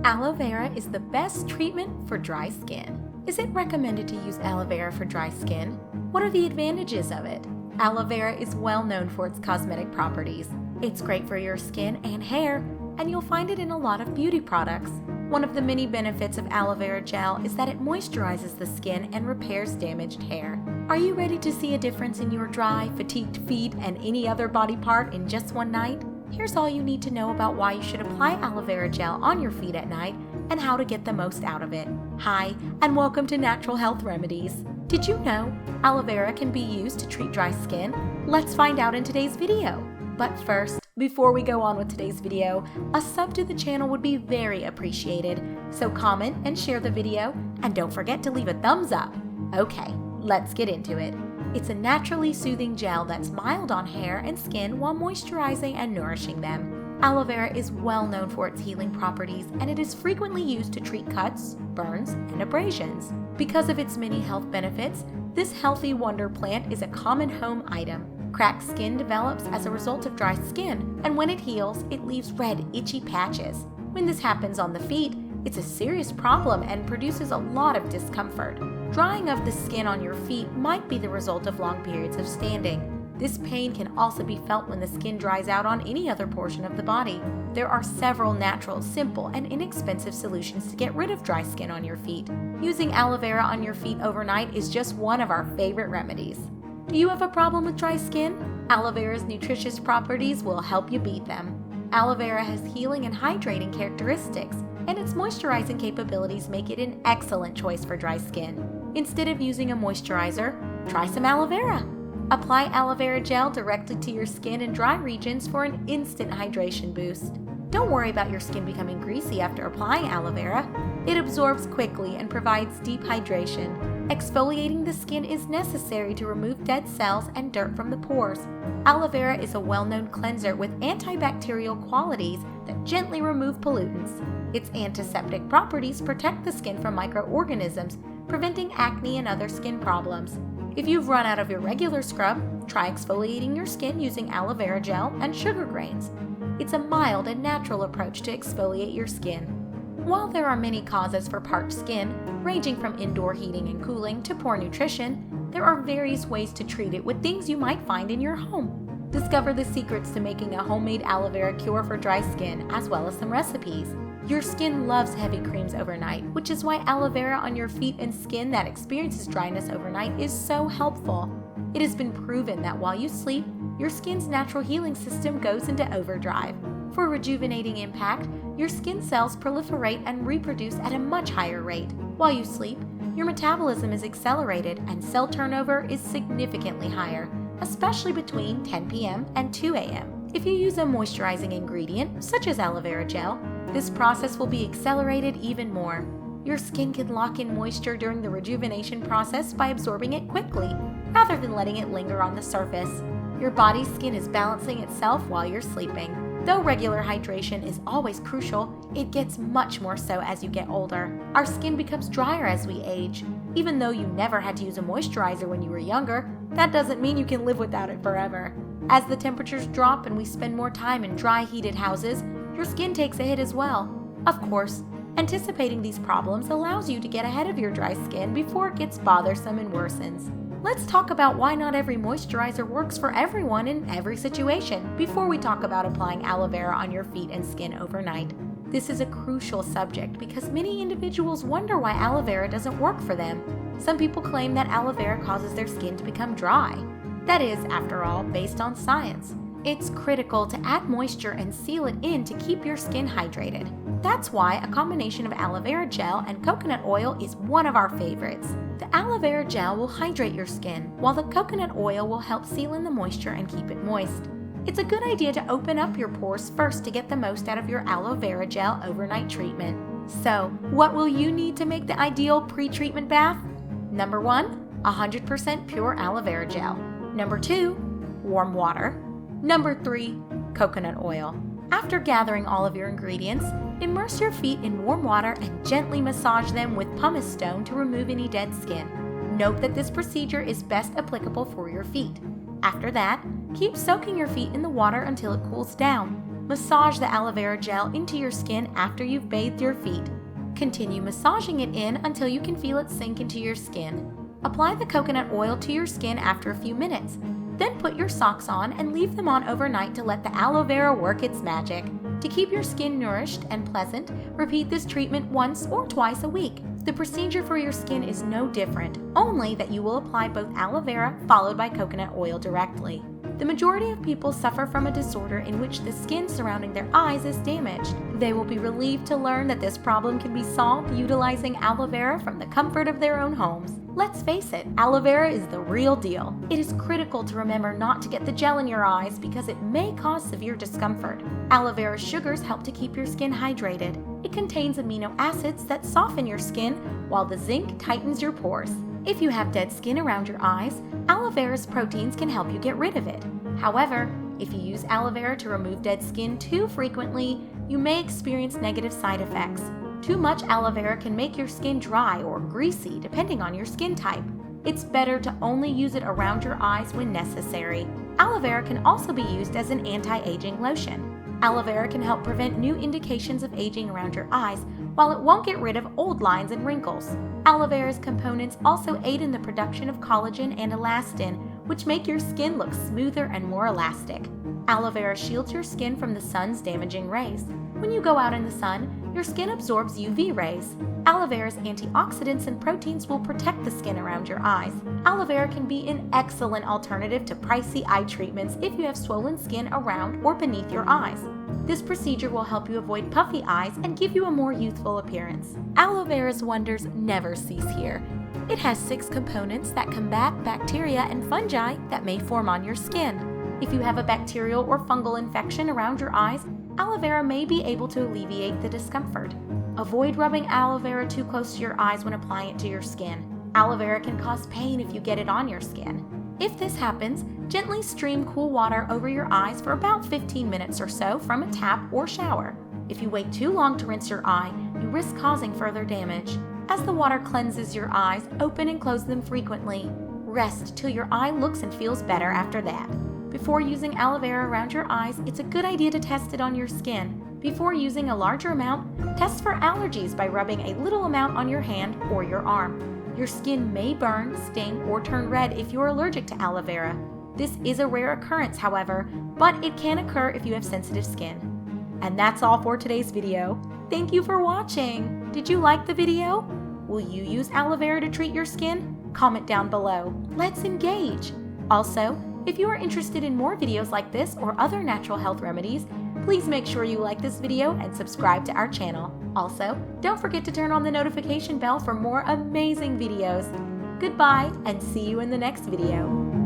Aloe vera is the best treatment for dry skin. Is it recommended to use aloe vera for dry skin? What are the advantages of it? Aloe vera is well known for its cosmetic properties. It's great for your skin and hair, and you'll find it in a lot of beauty products. One of the many benefits of aloe vera gel is that it moisturizes the skin and repairs damaged hair. Are you ready to see a difference in your dry, fatigued feet and any other body part in just one night? Here's all you need to know about why you should apply aloe vera gel on your feet at night and how to get the most out of it. Hi, and welcome to Natural Health Remedies. Did you know aloe vera can be used to treat dry skin? Let's find out in today's video. But first, before we go on with today's video, a sub to the channel would be very appreciated. So comment and share the video, and don't forget to leave a thumbs up. Okay, let's get into it. It's a naturally soothing gel that's mild on hair and skin while moisturizing and nourishing them. Aloe vera is well known for its healing properties, and it is frequently used to treat cuts, burns, and abrasions. Because of its many health benefits, this healthy wonder plant is a common home item. Cracked skin develops as a result of dry skin, and when it heals, it leaves red, itchy patches. When this happens on the feet, it's a serious problem and produces a lot of discomfort. Drying of the skin on your feet might be the result of long periods of standing. This pain can also be felt when the skin dries out on any other portion of the body. There are several natural, simple, and inexpensive solutions to get rid of dry skin on your feet. Using aloe vera on your feet overnight is just one of our favorite remedies. Do you have a problem with dry skin? Aloe vera's nutritious properties will help you beat them. Aloe vera has healing and hydrating characteristics, and its moisturizing capabilities make it an excellent choice for dry skin. Instead of using a moisturizer, try some aloe vera. Apply aloe vera gel directly to your skin and dry regions for an instant hydration boost. Don't worry about your skin becoming greasy after applying aloe vera. It absorbs quickly and provides deep hydration. Exfoliating the skin is necessary to remove dead cells and dirt from the pores. Aloe vera is a well-known cleanser with antibacterial qualities that gently remove pollutants. Its antiseptic properties protect the skin from microorganisms, preventing acne and other skin problems. If you've run out of your regular scrub, try exfoliating your skin using aloe vera gel and sugar grains. It's a mild and natural approach to exfoliate your skin. While there are many causes for parched skin, ranging from indoor heating and cooling to poor nutrition, there are various ways to treat it with things you might find in your home. Discover the secrets to making a homemade aloe vera cure for dry skin, as well as some recipes. Your skin loves heavy creams overnight, which is why aloe vera on your feet and skin that experiences dryness overnight is so helpful. It has been proven that while you sleep, your skin's natural healing system goes into overdrive. For rejuvenating impact, your skin cells proliferate and reproduce at a much higher rate. While you sleep, your metabolism is accelerated and cell turnover is significantly higher, especially between 10 p.m. and 2 a.m. If you use a moisturizing ingredient, such as aloe vera gel, this process will be accelerated even more. Your skin can lock in moisture during the rejuvenation process by absorbing it quickly, rather than letting it linger on the surface. Your body's skin is balancing itself while you're sleeping. Though regular hydration is always crucial, it gets much more so as you get older. Our skin becomes drier as we age. Even though you never had to use a moisturizer when you were younger, that doesn't mean you can live without it forever. As the temperatures drop and we spend more time in dry, heated houses, your skin takes a hit as well. Of course, anticipating these problems allows you to get ahead of your dry skin before it gets bothersome and worsens. Let's talk about why not every moisturizer works for everyone in every situation before we talk about applying aloe vera on your feet and skin overnight. This is a crucial subject because many individuals wonder why aloe vera doesn't work for them. Some people claim that aloe vera causes their skin to become dry. That is, after all, based on science. It's critical to add moisture and seal it in to keep your skin hydrated. That's why a combination of aloe vera gel and coconut oil is one of our favorites. The aloe vera gel will hydrate your skin, while the coconut oil will help seal in the moisture and keep it moist. It's a good idea to open up your pores first to get the most out of your aloe vera gel overnight treatment. So, what will you need to make the ideal pre-treatment bath? Number 1, 100% pure aloe vera gel. Number 2, warm water. Number 3, coconut oil. After gathering all of your ingredients, immerse your feet in warm water and gently massage them with pumice stone to remove any dead skin. Note that this procedure is best applicable for your feet. After that, keep soaking your feet in the water until it cools down. Massage the aloe vera gel into your skin after you've bathed your feet. Continue massaging it in until you can feel it sink into your skin. Apply the coconut oil to your skin after a few minutes. Then put your socks on and leave them on overnight to let the aloe vera work its magic. To keep your skin nourished and pleasant, repeat this treatment once or twice a week. The procedure for your skin is no different, only that you will apply both aloe vera followed by coconut oil directly. The majority of people suffer from a disorder in which the skin surrounding their eyes is damaged. They will be relieved to learn that this problem can be solved utilizing aloe vera from the comfort of their own homes. Let's face it, aloe vera is the real deal. It is critical to remember not to get the gel in your eyes because it may cause severe discomfort. Aloe vera sugars help to keep your skin hydrated. It contains amino acids that soften your skin, while the zinc tightens your pores. If you have dead skin around your eyes, aloe vera's proteins can help you get rid of it. However, if you use aloe vera to remove dead skin too frequently, you may experience negative side effects. Too much aloe vera can make your skin dry or greasy depending on your skin type. It's better to only use it around your eyes when necessary. Aloe vera can also be used as an anti-aging lotion. Aloe vera can help prevent new indications of aging around your eyes, while it won't get rid of old lines and wrinkles. Aloe vera's components also aid in the production of collagen and elastin, which make your skin look smoother and more elastic. Aloe vera shields your skin from the sun's damaging rays. When you go out in the sun, your skin absorbs UV rays. Aloe vera's antioxidants and proteins will protect the skin around your eyes. Aloe vera can be an excellent alternative to pricey eye treatments if you have swollen skin around or beneath your eyes. This procedure will help you avoid puffy eyes and give you a more youthful appearance. Aloe vera's wonders never cease here. It has 6 components that combat bacteria and fungi that may form on your skin. If you have a bacterial or fungal infection around your eyes, aloe vera may be able to alleviate the discomfort. Avoid rubbing aloe vera too close to your eyes when applying it to your skin. Aloe vera can cause pain if you get it on your skin. If this happens, gently stream cool water over your eyes for about 15 minutes or so from a tap or shower. If you wait too long to rinse your eye, you risk causing further damage. As the water cleanses your eyes, open and close them frequently. Rest till your eye looks and feels better after that. Before using aloe vera around your eyes, it's a good idea to test it on your skin. Before using a larger amount, test for allergies by rubbing a little amount on your hand or your arm. Your skin may burn, sting, or turn red if you're allergic to aloe vera. This is a rare occurrence, however, but it can occur if you have sensitive skin. And that's all for today's video. Thank you for watching! Did you like the video? Will you use aloe vera to treat your skin? Comment down below. Let's engage! Also, if you are interested in more videos like this or other natural health remedies, please make sure you like this video and subscribe to our channel. Also, don't forget to turn on the notification bell for more amazing videos. Goodbye and see you in the next video.